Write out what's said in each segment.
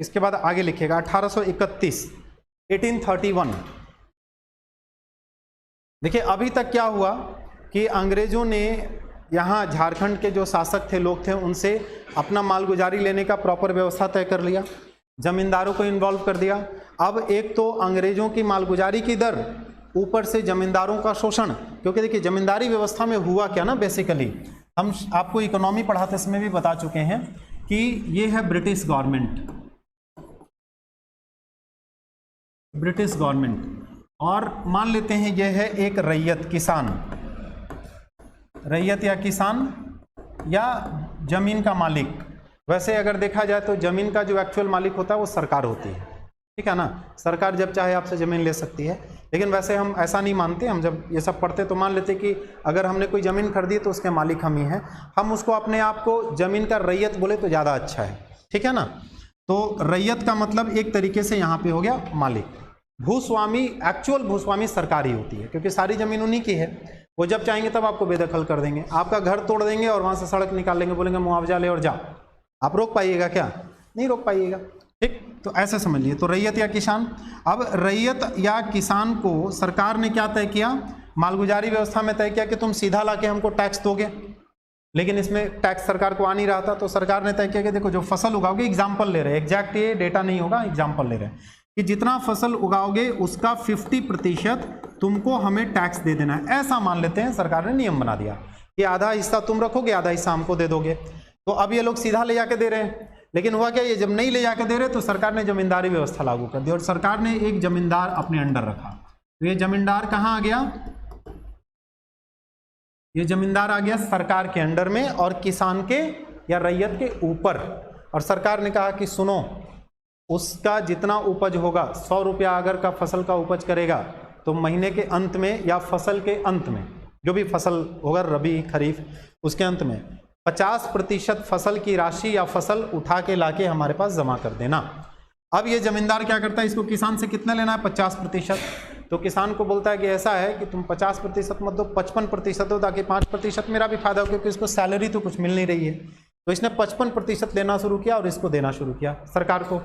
इसके बाद आगे लिखेगा 1831, 1831। देखिए अभी तक क्या हुआ कि अंग्रेजों ने यहाँ झारखंड के जो शासक थे, लोग थे, उनसे अपना मालगुजारी लेने का प्रॉपर व्यवस्था तय कर लिया, जमींदारों को इन्वॉल्व कर दिया। अब एक तो अंग्रेजों की मालगुजारी की दर, ऊपर से जमींदारों का शोषण, क्योंकि देखिए जमींदारी व्यवस्था में हुआ क्या ना, बेसिकली हम आपको इकोनॉमी पढ़ाते समय भी बता चुके हैं कि ये है ब्रिटिश गवर्नमेंट, ब्रिटिश गवर्नमेंट, और मान लेते हैं ये है एक रैयत, किसान, रैयत या किसान या जमीन का मालिक। वैसे अगर देखा जाए तो जमीन का जो एक्चुअल मालिक होता है वो सरकार होती है, ठीक है ना, सरकार जब चाहे आपसे जमीन ले सकती है। लेकिन वैसे हम ऐसा नहीं मानते, हम जब ये सब पढ़ते तो मान लेते कि अगर हमने कोई ज़मीन खरीदी तो उसके मालिक हम ही हैं, हम उसको अपने आप को ज़मीन का रैयत बोले तो ज़्यादा अच्छा है, ठीक है ना। तो रैयत का मतलब एक तरीके से यहाँ पे हो गया मालिक। भूस्वामी, एक्चुअल भूस्वामी सरकार ही होती है, क्योंकि सारी ज़मीन उन्हीं की है, वो जब चाहेंगे तब आपको बेदखल कर देंगे, आपका घर तोड़ देंगे और वहाँ से सड़क निकाल लेंगे, बोलेंगे मुआवजा ले और जा। आप रोक पाइएगा क्या? नहीं रोक पाइएगा, ठीक। तो ऐसे समझ लिए, तो रैयत या किसान। अब रैयत या किसान को सरकार ने क्या तय किया, मालगुजारी व्यवस्था में तय किया कि तुम सीधा लाके हमको टैक्स दोगे, लेकिन इसमें टैक्स सरकार को आ नहीं रहा था, तो सरकार ने तय किया कि देखो जो फसल उगाओगे, एग्जाम्पल ले रहे हैं, एग्जैक्ट ये डेटा नहीं होगा, एग्जाम्पल ले रहे हैं कि जितना फसल उगाओगे उसका 50% तुमको हमें टैक्स दे देना है। ऐसा मान लेते हैं सरकार ने नियम बना दिया कि आधा हिस्सा तुम रखोगे, आधा हिस्सा हमको दे दोगे। तो अब ये लोग सीधा ले जाके दे रहे हैं, लेकिन हुआ क्या, ये जब नहीं ले जाके दे रहे तो सरकार ने जमींदारी व्यवस्था लागू कर दी और सरकार ने एक जमींदार अपने अंडर रखा। तो ये जमींदार कहाँ आ गया, ये जमींदार आ गया सरकार के अंडर में और किसान के या रैयत के ऊपर। और सरकार ने कहा कि सुनो, उसका जितना उपज होगा, 100 रुपया अगर का फसल का उपज करेगा तो महीने के अंत में या फसल के अंत में, जो भी फसल होगा रबी खरीफ, उसके अंत में 50% फसल की राशि या फसल उठा के लाके हमारे पास जमा कर देना। अब ये जमींदार क्या करता है, इसको किसान से कितना लेना है, 50%। तो किसान को बोलता है कि ऐसा है कि तुम 50% मत दो, 55% दो, ताकि 5% मेरा भी फायदा हो, क्योंकि इसको सैलरी तो कुछ मिल नहीं रही है। तो इसने 55% लेना शुरू किया और इसको देना शुरू किया सरकार को।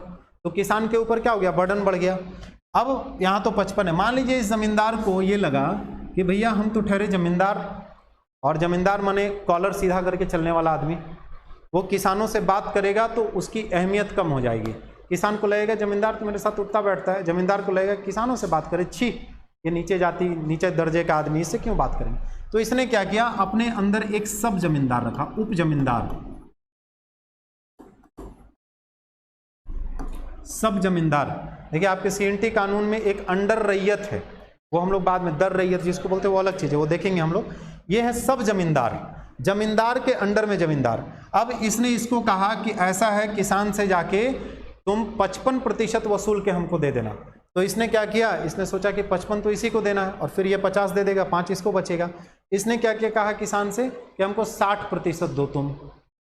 तो किसान के ऊपर क्या हो गया, बर्डन बढ़ गया। अब यहाँ तो 55 है, मान लीजिए इस जमींदार को ये लगा कि भैया हम तो ठहरे जमींदार, और जमींदार माने कॉलर सीधा करके चलने वाला आदमी, वो किसानों से बात करेगा तो उसकी अहमियत कम हो जाएगी। किसान को लगेगा जमींदार तो मेरे साथ उठता बैठता है, जमींदार को लगेगा किसानों से बात करे, छी ये नीचे जाति, नीचे दर्जे का आदमी, इससे क्यों बात करेंगे। तो इसने क्या किया, अपने अंदर एक सब जमींदार रखा, उप जमींदार, सब जमींदार। देखिए आपके सीएनटी कानून में एक अंडर रैयत है, वो हम लोग बाद में दर रैयत जिसको बोलते हैं वो अलग चीज है, वो देखेंगे हम लोग। ये है सब जमींदार, जमींदार के अंडर में जमींदार। अब इसने इसको कहा कि ऐसा है, किसान से जाके तुम 55% वसूल के हमको दे देना। तो इसने क्या किया, इसने सोचा कि 55 तो इसी को देना है और फिर ये 50 दे देगा, 5 इसको बचेगा। इसने क्या किया, कहा किसान से कि हमको 60% दो तुम।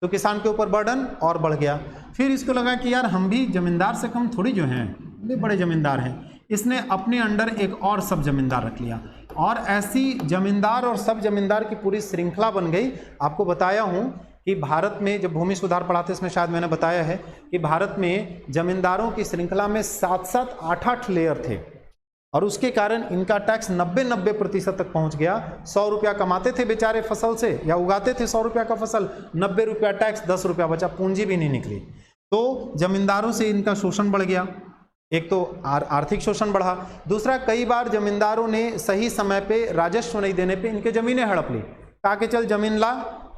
तो किसान के ऊपर बर्डन और बढ़ गया। फिर इसको लगा कि यार हम भी जमींदार से कम थोड़ी जो हैं, भी बड़े जमींदार हैं। इसने अपने अंडर एक और सब जमींदार रख लिया और ऐसी जमींदार और सब जमींदार की पूरी श्रृंखला बन गई। आपको बताया हूं कि भारत में जब भूमि सुधार पढ़ाते इसमें शायद मैंने बताया है कि भारत में जमींदारों की श्रृंखला में 7-7, 8-8 लेयर थे और उसके कारण इनका टैक्स 90% तक पहुंच गया। 100 रुपया कमाते थे बेचारे फसल से या उगाते थे 100 रुपया का फसल, 90 रुपया टैक्स, 10 रुपया बचा, पूंजी भी नहीं निकली। तो जमींदारों से इनका शोषण बढ़ गया। एक तो आर्थिक शोषण बढ़ा, दूसरा कई बार जमींदारों ने सही समय पे राजस्व नहीं देने पे इनके जमीनें हड़प ली, कहा कि चल जमीन ला,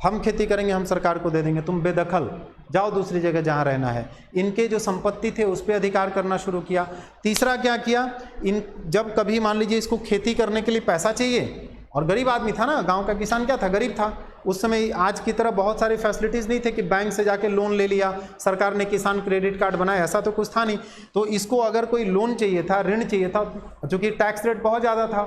हम खेती करेंगे, हम सरकार को दे देंगे, तुम बेदखल जाओ दूसरी जगह जहां रहना है। इनके जो संपत्ति थे उस पर अधिकार करना शुरू किया। तीसरा क्या किया, इन जब कभी मान लीजिए इसको खेती करने के लिए पैसा चाहिए, और गरीब आदमी था ना, गांव का किसान क्या था, गरीब था। उस समय आज की तरह बहुत सारी फैसिलिटीज़ नहीं थे कि बैंक से जाके लोन ले लिया, सरकार ने किसान क्रेडिट कार्ड बनाया, ऐसा तो कुछ था नहीं। तो इसको अगर कोई लोन चाहिए था, ऋण चाहिए था, चूँकि टैक्स रेट बहुत ज़्यादा था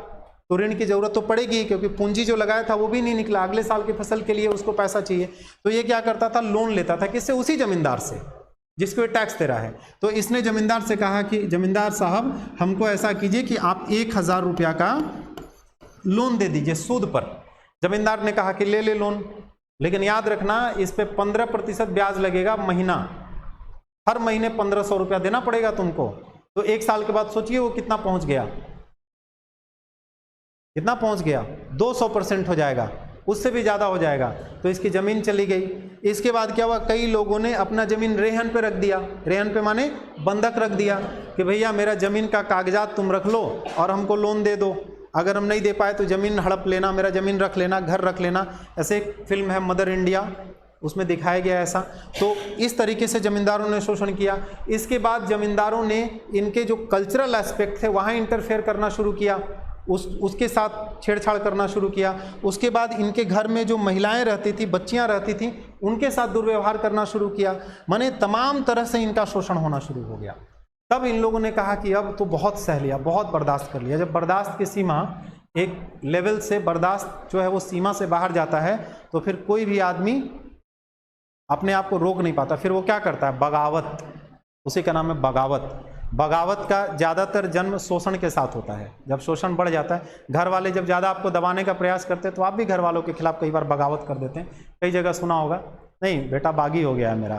तो ऋण की ज़रूरत तो पड़ेगी, क्योंकि पूंजी जो लगाया था वो भी नहीं निकला, अगले साल की फसल के लिए उसको पैसा चाहिए। तो ये क्या करता था, लोन लेता था, किससे, उसी जमींदार से जिसको ये टैक्स दे रहा है। तो इसने जमींदार से कहा कि जमींदार साहब हमको ऐसा कीजिए कि आप 1000 रुपया का लोन दे दीजिए सूद पर। जमींदार ने कहा कि ले ले लोन, लेकिन याद रखना इस पे 15% ब्याज लगेगा महीना, हर महीने 1500 रुपया देना पड़ेगा तुमको। तो 1 साल के बाद सोचिए वो कितना पहुंच गया, कितना पहुंच गया, 200% हो जाएगा, उससे भी ज़्यादा हो जाएगा। तो इसकी ज़मीन चली गई। इसके बाद क्या हुआ, कई लोगों ने अपना ज़मीन रेहन पे रख दिया। रेहन पे माने बंधक रख दिया कि भैया मेरा ज़मीन का कागजात तुम रख लो और हमको लोन दे दो, अगर हम नहीं दे पाए तो ज़मीन हड़प लेना, मेरा ज़मीन रख लेना, घर रख लेना। ऐसे एक फिल्म है मदर इंडिया, उसमें दिखाया गया ऐसा। तो इस तरीके से ज़मींदारों ने शोषण किया। इसके बाद ज़मींदारों ने इनके जो कल्चरल एस्पेक्ट थे वहाँ इंटरफेयर करना शुरू किया, उसके साथ छेड़छाड़ करना शुरू किया। उसके बाद इनके घर में जो महिलाएं रहती थी, बच्चियां रहती थी, उनके साथ दुर्व्यवहार करना शुरू किया। माने तमाम तरह से इनका शोषण होना शुरू हो गया। तब इन लोगों ने कहा कि अब तो बहुत सह लिया, बहुत बर्दाश्त कर लिया। जब बर्दाश्त की सीमा एक लेवल से, बर्दाश्त जो है वो सीमा से बाहर जाता है, तो फिर कोई भी आदमी अपने आप को रोक नहीं पाता। फिर वो क्या करता है, बगावत, उसी का नाम है बगावत। बगावत का ज़्यादातर जन्म शोषण के साथ होता है। जब शोषण बढ़ जाता है, घर वाले जब ज़्यादा आपको दबाने का प्रयास करते हैं तो आप भी घर वालों के खिलाफ कई बार बगावत कर देते हैं। कई जगह सुना होगा, नहीं बेटा बागी हो गया है मेरा,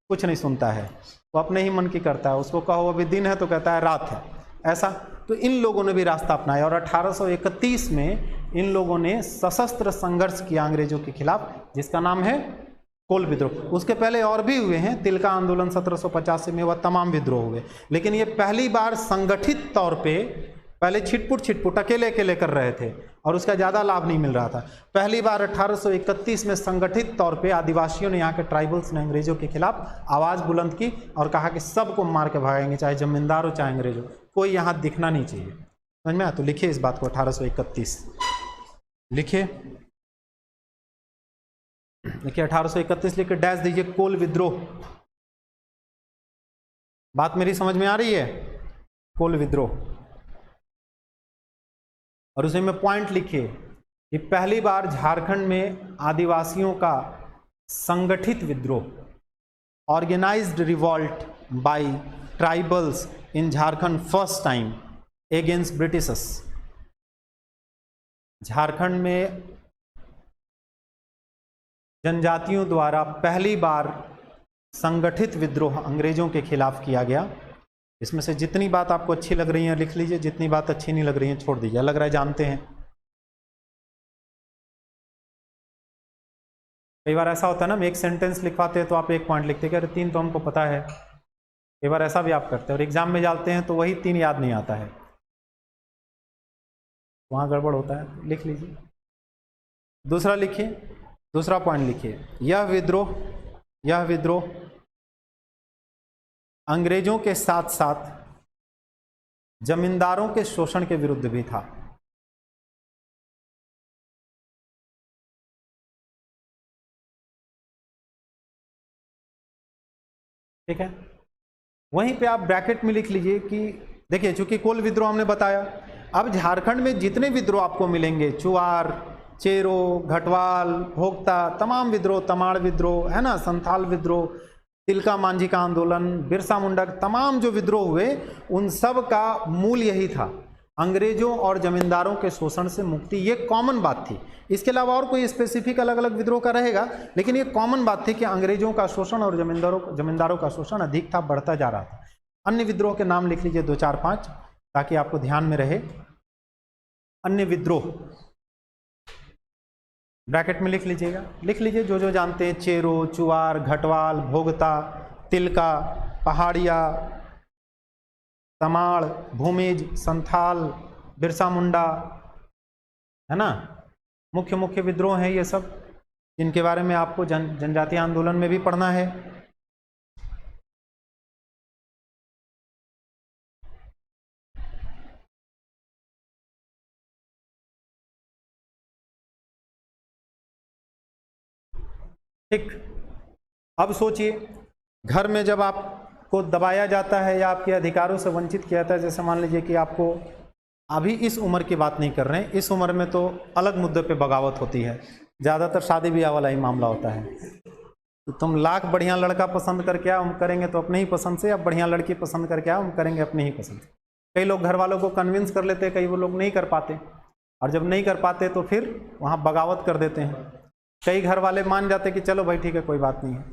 कुछ नहीं सुनता है, वो अपने ही मन की करता है। उसको कहो अभी दिन है तो कहता है रात है, ऐसा। तो इन लोगों ने भी रास्ता अपनाया और 1831 में इन लोगों ने सशस्त्र संघर्ष किया अंग्रेजों के खिलाफ, जिसका नाम है कोल विद्रोह। उसके पहले और भी हुए हैं, तिलका आंदोलन 1785 में हुआ, तमाम विद्रोह हुए, लेकिन ये पहली बार संगठित तौर पे, पहले छिटपुट अकेले अकेले कर रहे थे और उसका ज़्यादा लाभ नहीं मिल रहा था। पहली बार 1831 में संगठित तौर पे आदिवासियों ने, यहाँ के ट्राइबल्स ने अंग्रेजों के खिलाफ आवाज़ बुलंद की और कहा कि सबको मार के भागेंगे, चाहे जमींदार हो चाहे अंग्रेज हो, कोई यहाँ दिखना नहीं चाहिए। समझ में आया? तो लिखिए इस बात को, 1831 लिखिए, देखिए 1831 लिख के डैश दीजिए, कोल विद्रोह। बात मेरी समझ में आ रही है? कोल विद्रोह। और उसे में पॉइंट लिखिए कि पहली बार झारखंड में आदिवासियों का संगठित विद्रोह, organised revolt by tribals in Jharkhand first time against britishers. Jharkhand में जनजातियों द्वारा पहली बार संगठित विद्रोह अंग्रेजों के खिलाफ किया गया। इसमें से जितनी बात आपको अच्छी लग रही है लिख लीजिए, जितनी बात अच्छी नहीं लग रही है छोड़ दीजिए। लग रहा है जानते हैं। कई बार ऐसा होता है ना, हम एक सेंटेंस लिखवाते हैं तो आप एक पॉइंट लिखते हैं कि अरे 3 तो हमको पता है। कई बार ऐसा भी आप करते हैं और एग्जाम में जाते हैं तो वही 3 याद नहीं आता है, वहाँ गड़बड़ होता है। लिख लीजिए। दूसरा लिखिए, दूसरा पॉइंट लिखिए, यह विद्रोह अंग्रेजों के साथ साथ जमींदारों के शोषण के विरुद्ध भी था। ठीक है, वहीं पे आप ब्रैकेट में लिख लीजिए कि देखिए, चूंकि कोल विद्रोह हमने बताया, अब झारखंड में जितने विद्रोह आपको मिलेंगे, चुआर, चेरो, घटवाल, भोक्ता, तमाम विद्रोह, तमाड़ विद्रोह है ना, संथाल विद्रोह, तिलका मांझी का आंदोलन, बिरसा मुंडा, तमाम जो विद्रोह हुए उन सब का मूल यही था, अंग्रेजों और जमींदारों के शोषण से मुक्ति। ये कॉमन बात थी। इसके अलावा और कोई स्पेसिफिक अलग अलग विद्रोह का रहेगा, लेकिन ये कॉमन बात थी कि अंग्रेजों का शोषण और जमींदारों का शोषण अधिक था, बढ़ता जा रहा था। अन्य विद्रोह के नाम लिख लीजिए 2, 4, 5 ताकि आपको ध्यान में रहे। अन्य विद्रोह ब्रैकेट में लिख लीजिएगा, लिख लीजिए जो जो जानते हैं, चेरो, चुआर, घटवाल, भोगता, तिलका, पहाड़िया, तमाड़, भूमिज, संथाल, बिरसा मुंडा, है ना, मुख्य मुख्य विद्रोह हैं ये सब, जिनके बारे में आपको जनजातीय आंदोलन में भी पढ़ना है। ठीक, अब सोचिए, घर में जब आपको दबाया जाता है या आपके अधिकारों से वंचित किया जाता है, जैसे मान लीजिए कि आपको, अभी इस उम्र की बात नहीं कर रहे हैं, इस उम्र में तो अलग मुद्दे पे बगावत होती है, ज़्यादातर शादी ब्याह वाला ही मामला होता है। तो तुम लाख बढ़िया लड़का पसंद करके आओ, हम करेंगे तो अपने ही पसंद से, अब बढ़िया लड़की पसंद करके आओ, हम करेंगे अपने ही पसंद से। कई लोग घर वालों को कन्विंस कर लेते हैं, कई वो लोग नहीं कर पाते, और जब नहीं कर पाते तो फिर वहाँ बगावत कर देते हैं। कई घर वाले मान जाते कि चलो भाई ठीक है कोई बात नहीं है,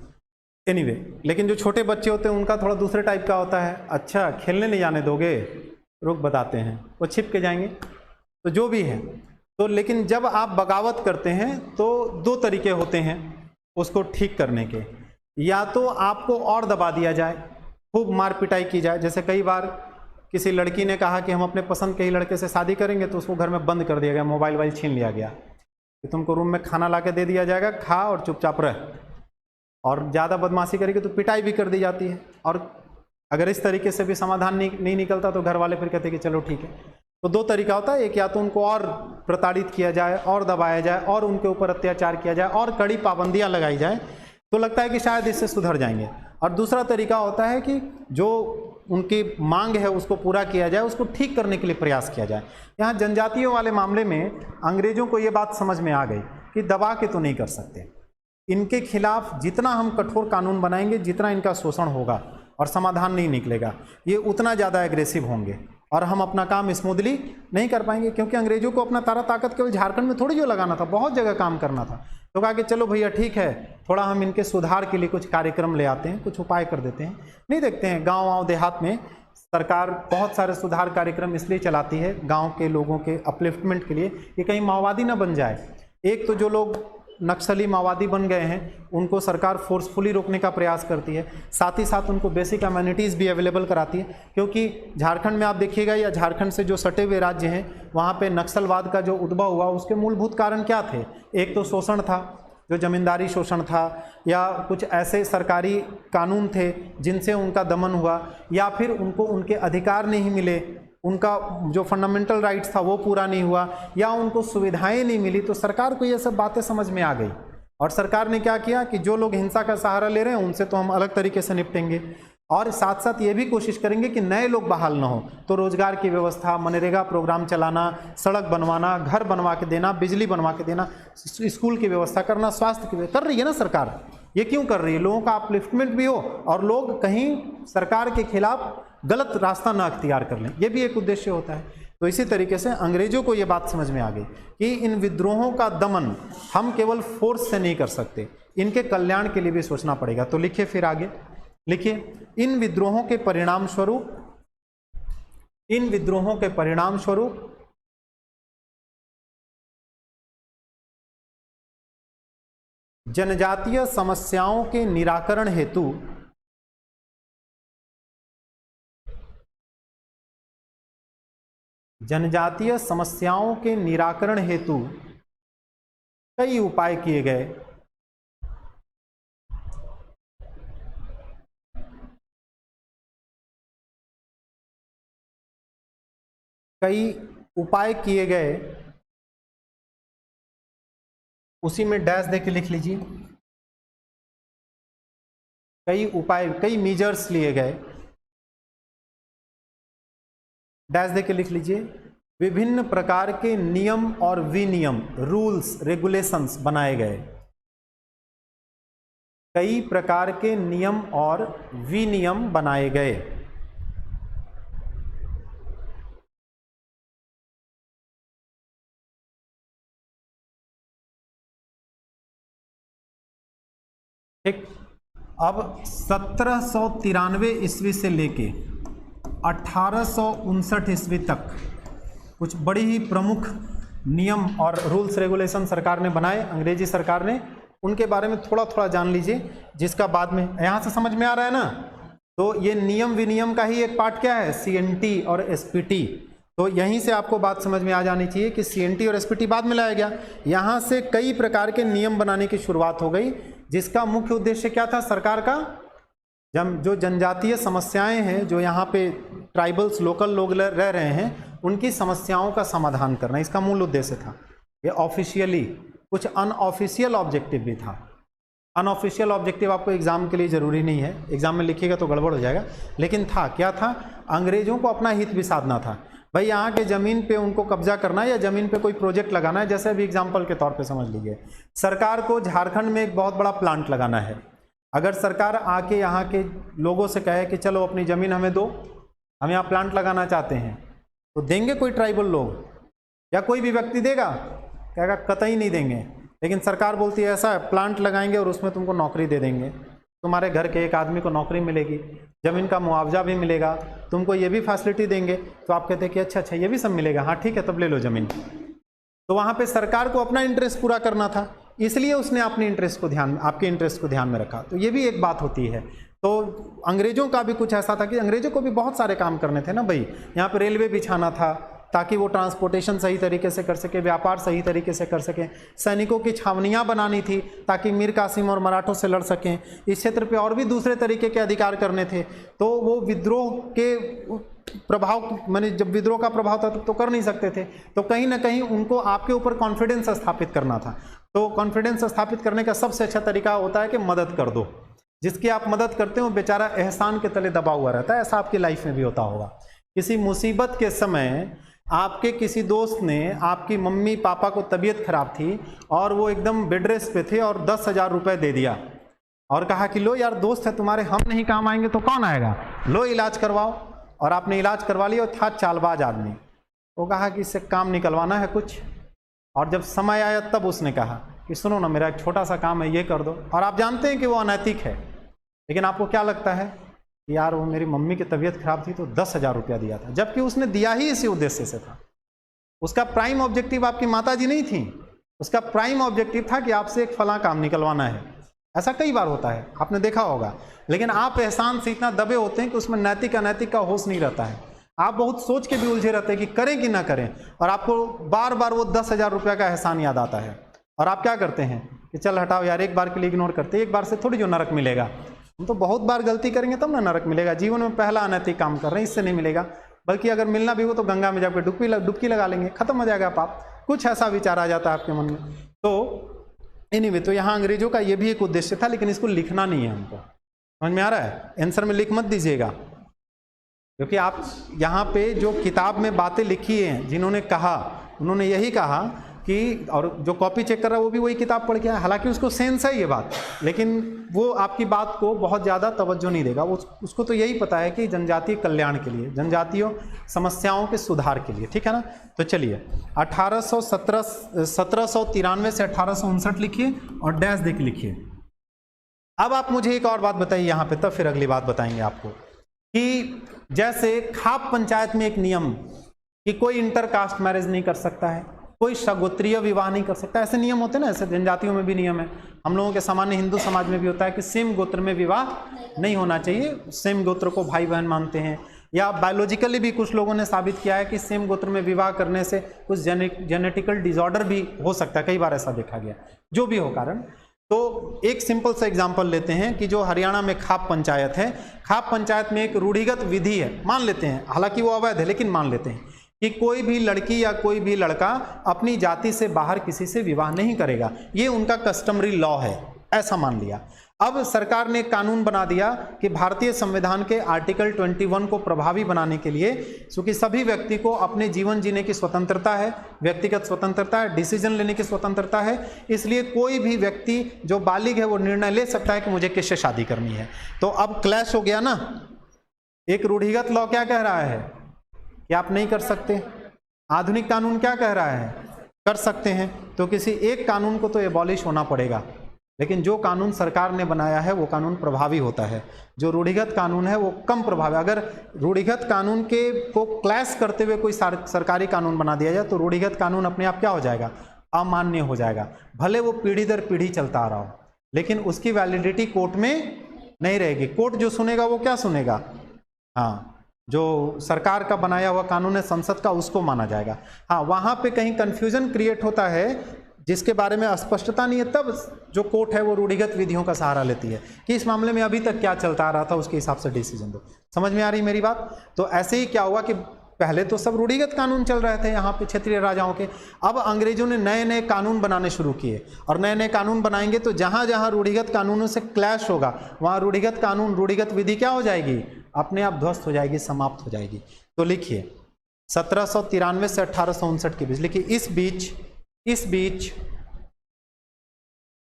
एनीवे लेकिन जो छोटे बच्चे होते हैं उनका थोड़ा दूसरे टाइप का होता है। अच्छा खेलने नहीं जाने दोगे, रुक बताते हैं, वो छिप के जाएंगे। तो जो भी है, तो लेकिन जब आप बगावत करते हैं तो दो तरीके होते हैं उसको ठीक करने के। या तो आपको और दबा दिया जाए, खूब मार पिटाई की जाए। जैसे कई बार किसी लड़की ने कहा कि हम अपने पसंद के ही लड़के से शादी करेंगे, तो उसको घर में बंद कर दिया गया, मोबाइल वाइल छीन लिया गया कि तुमको रूम में खाना ला के दे दिया जाएगा, खा और चुपचाप रह। और ज़्यादा बदमाशी करेगी तो पिटाई भी कर दी जाती है। और अगर इस तरीके से भी समाधान नहीं निकलता तो घर वाले फिर कहते कि चलो ठीक है। तो दो तरीका होता है, एक या तो उनको और प्रताड़ित किया जाए और दबाया जाए और उनके ऊपर अत्याचार किया जाए और कड़ी पाबंदियां लगाई जाए, तो लगता है कि शायद इससे सुधर जाएंगे। और दूसरा तरीका होता है कि जो उनकी मांग है उसको पूरा किया जाए, उसको ठीक करने के लिए प्रयास किया जाए। यहाँ जनजातियों वाले मामले में अंग्रेजों को ये बात समझ में आ गई कि दबा के तो नहीं कर सकते, इनके खिलाफ जितना हम कठोर कानून बनाएंगे, जितना इनका शोषण होगा और समाधान नहीं निकलेगा, ये उतना ज़्यादा एग्रेसिव होंगे और हम अपना काम स्मूथली नहीं कर पाएंगे। क्योंकि अंग्रेजों को अपना तारा ताकत केवल झारखंड में थोड़ी जो लगाना था, बहुत जगह काम करना था। तो कहा कि चलो भैया ठीक है, थोड़ा हम इनके सुधार के लिए कुछ कार्यक्रम ले आते हैं, कुछ उपाय कर देते हैं। नहीं देखते हैं गाँव वाँव देहात में सरकार बहुत सारे सुधार कार्यक्रम इसलिए चलाती है गाँव के लोगों के अपलिफ्टमेंट के लिए कि कहीं माओवादी ना बन जाए। एक तो जो लोग नक्सली माओवादी बन गए हैं उनको सरकार फोर्सफुली रोकने का प्रयास करती है, साथ ही साथ उनको बेसिक अम्यूनिटीज़ भी अवेलेबल कराती है। क्योंकि झारखंड में आप देखिएगा या झारखंड से जो सटे हुए राज्य हैं वहाँ पे नक्सलवाद का जो उद्भव हुआ उसके मूलभूत कारण क्या थे? एक तो शोषण था, जो जमींदारी शोषण था, या कुछ ऐसे सरकारी कानून थे जिनसे उनका दमन हुआ, या फिर उनको उनके अधिकार नहीं मिले, उनका जो फंडामेंटल राइट्स था वो पूरा नहीं हुआ, या उनको सुविधाएं नहीं मिली। तो सरकार को ये सब बातें समझ में आ गई और सरकार ने क्या किया कि जो लोग हिंसा का सहारा ले रहे हैं उनसे तो हम अलग तरीके से निपटेंगे, और साथ साथ ये भी कोशिश करेंगे कि नए लोग बहाल ना हो। तो रोजगार की व्यवस्था, मनरेगा प्रोग्राम चलाना, सड़क बनवाना, घर बनवा के देना, बिजली बनवा के देना, स्कूल की व्यवस्था करना, स्वास्थ्य की व्यवस्था कर रही है ना सरकार। ये क्यों कर रही है? लोगों का अपलिफ्टमेंट भी हो और लोग कहीं सरकार के खिलाफ गलत रास्ता ना अख्तियार कर लें, ये भी एक उद्देश्य होता है। तो इसी तरीके से अंग्रेजों को ये बात समझ में आ गई कि इन विद्रोहों का दमन हम केवल फोर्स से नहीं कर सकते, इनके कल्याण के लिए भी सोचना पड़ेगा। तो लिखिए फिर आगे, लिखिए इन विद्रोहों के परिणाम स्वरूप जनजातीय समस्याओं के निराकरण हेतु कई उपाय किए गए। उसी में डैश देके लिख लीजिए, कई मेजर्स लिए गए, डैश देके लिख लीजिए। विभिन्न प्रकार के नियम और विनियम, रूल्स रेगुलेशंस बनाए गए, कई प्रकार के नियम और विनियम बनाए गए। ठीक, अब 1793 ईस्वी से लेके 1859 ईस्वी तक कुछ बड़ी ही प्रमुख नियम और रूल्स रेगुलेशन सरकार ने बनाए, अंग्रेजी सरकार ने। उनके बारे में थोड़ा थोड़ा जान लीजिए, जिसका बाद में यहाँ से समझ में आ रहा है ना। तो ये नियम विनियम का ही एक पार्ट क्या है, CNT और SPT। तो यहीं से आपको बात समझ में आ जानी चाहिए कि CNT और SPT बाद में लाया गया। यहाँ से कई प्रकार के नियम बनाने की शुरुआत हो गई, जिसका मुख्य उद्देश्य क्या था सरकार का? जो जनजातीय समस्याएं हैं, जो यहाँ पे ट्राइबल्स लोकल लोग रह रहे हैं, उनकी समस्याओं का समाधान करना, इसका मूल उद्देश्य था। ये ऑफिशियली, कुछ अनऑफिशियल ऑब्जेक्टिव भी था। अनऑफिशियल ऑब्जेक्टिव आपको एग्जाम के लिए जरूरी नहीं है, एग्जाम में लिखिएगा तो गड़बड़ हो जाएगा, लेकिन था क्या था? अंग्रेजों को अपना हित भी साधना था। भाई यहाँ के ज़मीन पे उनको कब्जा करना है या ज़मीन पे कोई प्रोजेक्ट लगाना है। जैसे अभी एग्जाम्पल के तौर पे समझ लीजिए, सरकार को झारखंड में एक बहुत बड़ा प्लांट लगाना है। अगर सरकार आके यहाँ के लोगों से कहे कि चलो अपनी ज़मीन हमें दो, हम यहाँ प्लांट लगाना चाहते हैं, तो देंगे कोई ट्राइबल लोग या कोई भी व्यक्ति देगा? कहेगा कतई नहीं देंगे। लेकिन सरकार बोलती है ऐसा है, प्लांट लगाएंगे और उसमें तुमको नौकरी दे देंगे, तुम्हारे घर के एक आदमी को नौकरी मिलेगी, जमीन का मुआवजा भी मिलेगा, तुमको ये भी फैसिलिटी देंगे। तो आप कहते हैं कि अच्छा अच्छा ये भी सब मिलेगा, हाँ ठीक है तब ले लो जमीन। तो वहाँ पे सरकार को अपना इंटरेस्ट पूरा करना था, इसलिए उसने अपने इंटरेस्ट को आपके इंटरेस्ट को ध्यान में रखा। तो ये भी एक बात होती है। तो अंग्रेजों का भी कुछ ऐसा था कि अंग्रेजों को भी बहुत सारे काम करने थे ना भाई। यहाँ पे रेलवे बिछाना था ताकि वो ट्रांसपोर्टेशन सही तरीके से कर सके, व्यापार सही तरीके से कर सकें। सैनिकों की छावनियाँ बनानी थी ताकि मीर कासिम और मराठों से लड़ सकें। इस क्षेत्र पे और भी दूसरे तरीके के अधिकार करने थे। तो वो विद्रोह के प्रभाव, मैंने जब विद्रोह का प्रभाव था तो कर नहीं सकते थे। तो कहीं ना कहीं उनको आपके ऊपर कॉन्फिडेंस स्थापित करना था। तो कॉन्फिडेंस स्थापित करने का सबसे अच्छा तरीका होता है कि मदद कर दो। जिसकी आप मदद करते हो बेचारा एहसान के तले दबा हुआ रहता है। ऐसा आपकी लाइफ में भी होता होगा। किसी मुसीबत के समय आपके किसी दोस्त ने, आपकी मम्मी पापा को तबीयत खराब थी और वो एकदम बेड रेस्ट पे थे और 10,000 रुपये दे दिया और कहा कि लो यार दोस्त है तुम्हारे, हम नहीं काम आएंगे तो कौन आएगा, लो इलाज करवाओ। और आपने इलाज करवा लिया और था चालबाज आदमी। वो कहा कि इससे काम निकलवाना है कुछ, और जब समय आया तब उसने कहा कि सुनो ना मेरा एक छोटा सा काम है ये कर दो। और आप जानते हैं कि वो अनैतिक है, लेकिन आपको क्या लगता है कि यार वो मेरी मम्मी की तबीयत खराब थी तो 10,000 रुपया दिया था, जबकि उसने दिया ही इसी उद्देश्य से था। उसका प्राइम ऑब्जेक्टिव आपकी माता जी नहीं थी, उसका प्राइम ऑब्जेक्टिव था कि आपसे एक फला काम निकलवाना है। ऐसा कई बार होता है, आपने देखा होगा। लेकिन आप एहसान से इतना दबे होते हैं कि उसमें नैतिक अनैतिक का होश नहीं रहता है। आप बहुत सोच के भी उलझे रहते हैं कि करें कि ना करें, और आपको बार बार वो 10,000 रुपया का एहसान याद आता है। और आप क्या करते हैं कि चल हटाओ यार, एक बार के लिए इग्नोर करते, एक बार से थोड़ी जो नरक मिलेगा। हम तो बहुत बार गलती करेंगे तब ना नरक मिलेगा। जीवन में पहला अनैतिक काम कर रहे हैं, इससे नहीं मिलेगा। बल्कि अगर मिलना भी हो तो गंगा में जाकर डुबकी लगा लेंगे, खत्म हो जाएगा पाप। कुछ ऐसा विचार आ जाता है आपके मन में। तो एनीवे, तो यहाँ अंग्रेजों का ये भी एक उद्देश्य था, लेकिन इसको लिखना नहीं है हमको। समझ में आ रहा है? आंसर में लिख मत दीजिएगा, क्योंकि आप यहाँ पे जो किताब में बातें लिखी हैं, जिन्होंने कहा उन्होंने यही कहा कि, और जो कॉपी चेक कर रहा है वो भी वही किताब पढ़ के आया, हालांकि उसको सेंस है ये बात, लेकिन वो आपकी बात को बहुत ज़्यादा तवज्जो नहीं देगा। उसको तो यही पता है कि जनजातीय कल्याण के लिए, जनजातीय समस्याओं के सुधार के लिए, ठीक है ना। तो चलिए 1793 से 1859 लिखिए और डैश देख लिखिए। अब आप मुझे एक और बात बताइए यहाँ पे, तब फिर अगली बात बताएंगे आपको, कि जैसे खाप पंचायत में एक नियम कि कोई इंटरकास्ट मैरिज नहीं कर सकता है, कोई सगोत्रीय विवाह नहीं कर सकता, ऐसे नियम होते हैं ना, ऐसे जनजातियों में भी नियम है। हम लोगों के सामान्य हिंदू समाज में भी होता है कि सेम गोत्र में विवाह नहीं होना चाहिए, सेम गोत्र को भाई बहन मानते हैं। या बायोलॉजिकली भी कुछ लोगों ने साबित किया है कि सेम गोत्र में विवाह करने से कुछ जेनेटिकल डिसऑर्डर भी हो सकता है, कई बार ऐसा देखा गया। जो भी हो कारण, तो एक सिंपल सा एग्जांपल लेते हैं कि जो हरियाणा में खाप पंचायत है, खाप पंचायत में एक रूढ़िगत विधि है, मान लेते हैं, हालांकि वो अवैध है लेकिन मान लेते हैं कि कोई भी लड़की या कोई भी लड़का अपनी जाति से बाहर किसी से विवाह नहीं करेगा, ये उनका कस्टमरी लॉ है, ऐसा मान लिया। अब सरकार ने कानून बना दिया कि भारतीय संविधान के आर्टिकल 21 को प्रभावी बनाने के लिए, क्योंकि सभी व्यक्ति को अपने जीवन जीने की स्वतंत्रता है, व्यक्तिगत स्वतंत्रता है, डिसीजन लेने की स्वतंत्रता है, इसलिए कोई भी व्यक्ति जो बालिग है वो निर्णय ले सकता है कि मुझे किससे शादी करनी है। तो अब क्लैश हो गया ना। एक रूढ़िगत लॉ क्या कह रहा है कि आप नहीं कर सकते, आधुनिक कानून क्या कह रहा है कर सकते हैं। तो किसी एक कानून को तो एबॉलिश होना पड़ेगा, लेकिन जो कानून सरकार ने बनाया है वो कानून प्रभावी होता है। जो रूढ़िगत कानून है वो कम प्रभावी। अगर रूढ़िगत कानून के को क्लैश करते हुए कोई सरकारी कानून बना दिया जाए तो रूढ़िगत कानून अपने आप क्या हो जाएगा, अमान्य हो जाएगा। भले वो पीढ़ी दर पीढ़ी चलता आ रहा हो, लेकिन उसकी वैलिडिटी कोर्ट में नहीं रहेगी। कोर्ट जो सुनेगा वो क्या सुनेगा, हाँ, जो सरकार का बनाया हुआ कानून है संसद का, उसको माना जाएगा। हाँ, वहाँ पे कहीं कंफ्यूजन क्रिएट होता है जिसके बारे में अस्पष्टता नहीं है, तब जो कोर्ट है वो रूढ़िगत विधियों का सहारा लेती है कि इस मामले में अभी तक क्या चलता आ रहा था उसके हिसाब से डिसीजन दो। समझ में आ रही मेरी बात? तो ऐसे ही क्या हुआ कि पहले तो सब रूढ़िगत कानून चल रहे थे यहाँ पे क्षेत्रीय राजाओं के। अब अंग्रेजों ने नए नए कानून बनाने शुरू किए, और नए नए कानून बनाएंगे तो जहाँ जहाँ रूढ़िगत कानूनों से क्लैश होगा वहाँ रूढ़िगत कानून, रूढ़िगत विधि क्या हो जाएगी, अपने आप ध्वस्त हो जाएगी, समाप्त हो जाएगी। तो लिखिए 1793 से 1859 के बीच लिखिए।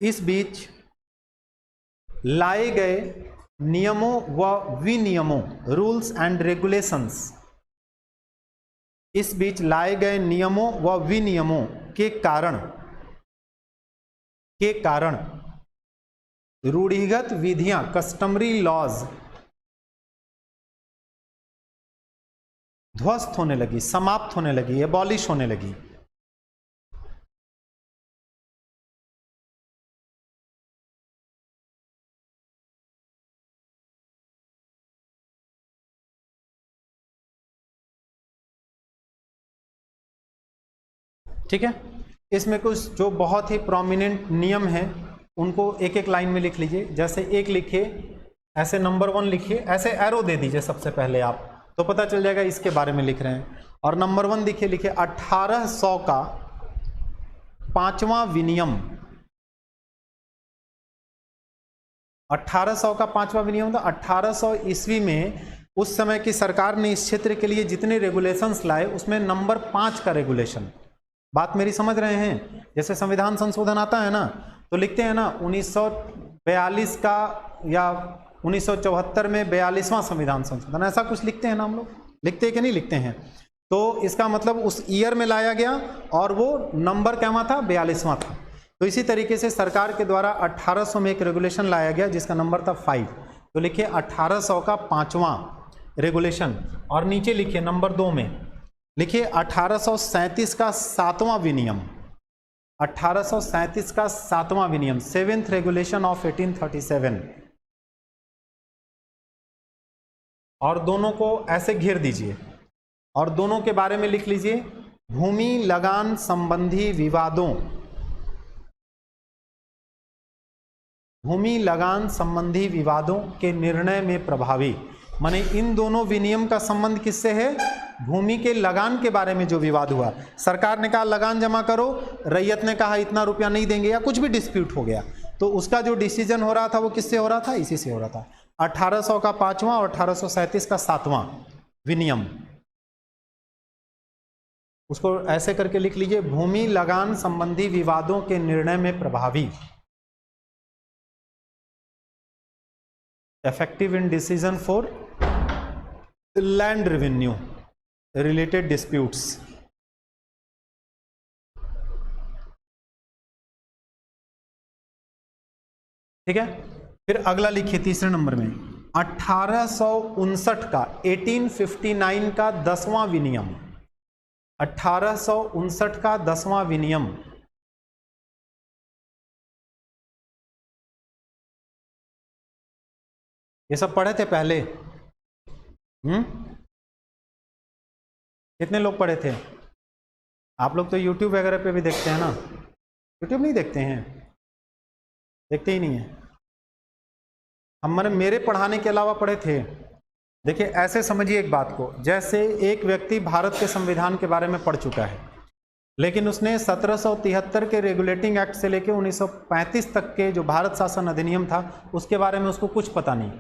इस बीच लाए गए नियमों व विनियमों, रूल्स एंड रेगुलेशंस, इस बीच लाए गए नियमों व विनियमों के कारण रूढ़िगत विधियां, कस्टमरी लॉज ध्वस्त होने लगी, समाप्त होने लगी, एबॉलिश होने लगी। ठीक है, इसमें कुछ जो बहुत ही प्रोमिनेंट नियम है उनको एक एक लाइन में लिख लीजिए। जैसे एक लिखिए, ऐसे नंबर 1 लिखिए, ऐसे एरो दे दीजिए सबसे पहले आप, तो पता चल जाएगा इसके बारे में लिख रहे हैं। और नंबर 1 लिखिए 1800 का 5वां विनियम। 1800 का 5वां विनियम था 1800 ईस्वी में। उस समय की सरकार ने इस क्षेत्र के लिए जितने रेगुलेशंस लाए उसमें नंबर 5 का रेगुलेशन, बात मेरी समझ रहे हैं? जैसे संविधान संशोधन आता है ना, तो लिखते हैं ना 1942 का या 1974 में 42वां संविधान संशोधन, ऐसा कुछ लिखते हैं ना हम लोग, लिखते हैं कि नहीं लिखते हैं? तो इसका मतलब उस ईयर में लाया गया और वो नंबर क्या था, 42वां था। तो इसी तरीके से सरकार के द्वारा 1800 में एक रेगुलेशन लाया गया जिसका नंबर था 5, तो लिखिए 1800 का 5वां रेगुलेशन। और नीचे लिखिए नंबर 2 में लिखिए 1837 का 7वां विनियम। 1837 का 7वां विनियम, 7th रेगुलेशन ऑफ 1837। और दोनों को ऐसे घेर दीजिए और दोनों के बारे में लिख लीजिए, भूमि लगान संबंधी विवादों, भूमि लगान संबंधी विवादों के निर्णय में प्रभावी। माने इन दोनों विनियम का संबंध किससे है? भूमि के लगान के बारे में जो विवाद हुआ, सरकार ने कहा लगान जमा करो, रैयत ने कहा इतना रुपया नहीं देंगे, या कुछ भी डिस्प्यूट हो गया, तो उसका जो डिसीजन हो रहा था वो किससे हो रहा था? इसी से हो रहा था। 1800 का 5वां और 1837 का 7वां विनियम, उसको ऐसे करके लिख लीजिए, भूमि लगान संबंधी विवादों के निर्णय में प्रभावी, effective in decision for land revenue related disputes। ठीक है, फिर अगला लिखिए तीसरे नंबर में 1859 का 1859 का 10वां विनियम। 1859 का 10वां विनियम, ये सब पढ़े थे पहले? कितने लोग पढ़े थे? आप लोग तो YouTube वगैरह पे भी देखते हैं ना? YouTube नहीं देखते हैं? देखते ही नहीं है। हम मेरे पढ़ाने के अलावा पढ़े थे। देखिए ऐसे समझिए एक बात को, जैसे एक व्यक्ति भारत के संविधान के बारे में पढ़ चुका है, लेकिन उसने 1773 के रेगुलेटिंग एक्ट से लेकर 1935 तक के जो भारत शासन अधिनियम था उसके बारे में उसको कुछ पता नहीं,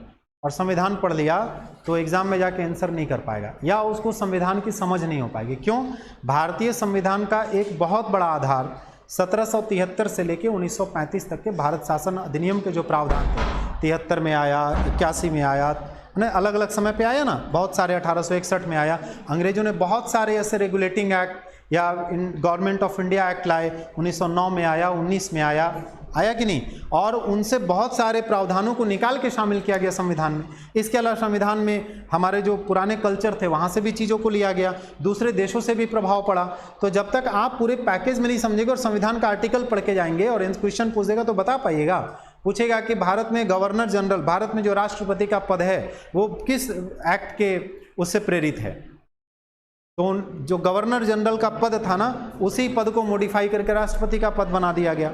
और संविधान पढ़ लिया तो एग्जाम में जाके आंसर नहीं कर पाएगा, या उसको संविधान की समझ नहीं हो पाएगी। क्यों? भारतीय संविधान का एक बहुत बड़ा आधार 1773 से लेकर 1935 तक के भारत शासन अधिनियम के जो प्रावधान थे, 73 में आया, 81 में आया, अलग अलग समय पे आया ना, बहुत सारे, 1861 में आया। अंग्रेजों ने बहुत सारे ऐसे रेगुलेटिंग एक्ट या गवर्नमेंट ऑफ इंडिया एक्ट लाए, 1909 में आया, 19 में आया, आया कि नहीं? और उनसे बहुत सारे प्रावधानों को निकाल के शामिल किया गया संविधान में। इसके अलावा संविधान में हमारे जो पुराने कल्चर थे वहाँ से भी चीज़ों को लिया गया, दूसरे देशों से भी प्रभाव पड़ा। तो जब तक आप पूरे पैकेज में नहीं समझेंगे और संविधान का आर्टिकल पढ़ के जाएंगे और क्वेश्चन पूछेगा तो बता पाइएगा। पूछेगा कि भारत में गवर्नर जनरल, भारत में जो राष्ट्रपति का पद है वो किस एक्ट के उससे प्रेरित है, तो जो गवर्नर जनरल का पद था ना, उसी पद को मॉडिफाई करके राष्ट्रपति का पद बना दिया गया।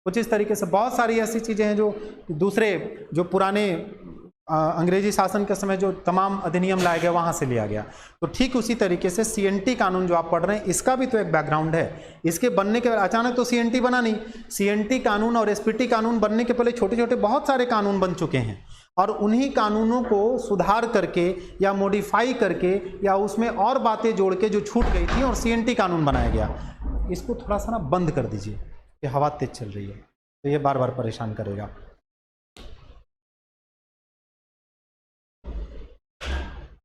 कुछ इस तरीके से बहुत सारी ऐसी चीज़ें हैं जो दूसरे, जो पुराने अंग्रेजी शासन के समय जो तमाम अधिनियम लाए गए वहाँ से लिया गया। तो ठीक उसी तरीके से सीएनटी कानून जो आप पढ़ रहे हैं, इसका भी तो एक बैकग्राउंड है। इसके बनने के अचानक तो सीएनटी बना नहीं, सीएनटी कानून और एसपीटी कानून बनने के पहले छोटे छोटे बहुत सारे कानून बन चुके हैं, और उन्हीं कानूनों को सुधार करके या मॉडिफाई करके या उसमें और बातें जोड़ के जो छूट गई थी और सीएनटी कानून बनाया गया। इसको थोड़ा सा ना बंद कर दीजिए, ये हवा तेज चल रही है तो ये बार बार परेशान करेगा।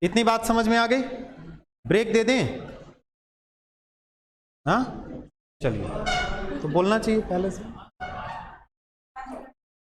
इतनी बात समझ में आ गई? ब्रेक दे दें? हाँ चलिए, तो बोलना चाहिए पहले से।